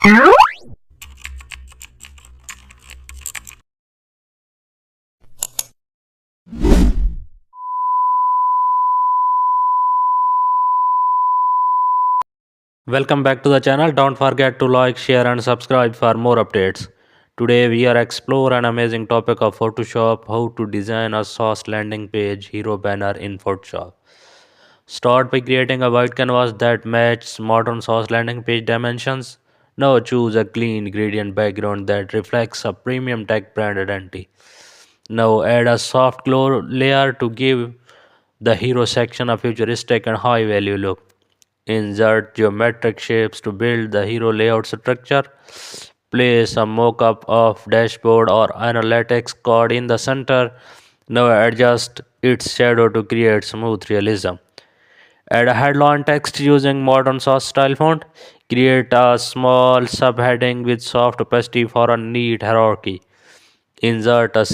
Welcome back to the channel. Don't forget to like, share and subscribe for more updates. Today we are explore an amazing topic of Photoshop, how to design a sauce landing page hero banner in Photoshop. Start by creating a white canvas that matches modern sauce landing page dimensions. Now choose a clean gradient background that reflects a premium tech brand identity. Now add a soft glow layer to give the hero section a futuristic and high value look. Insert geometric shapes to build the hero layout structure. Place a mock-up of dashboard or analytics card in the center. Now adjust its shadow to create smooth realism. Add a headline text using modern source style font. Create a small subheading with soft opacity for a neat hierarchy. Insert a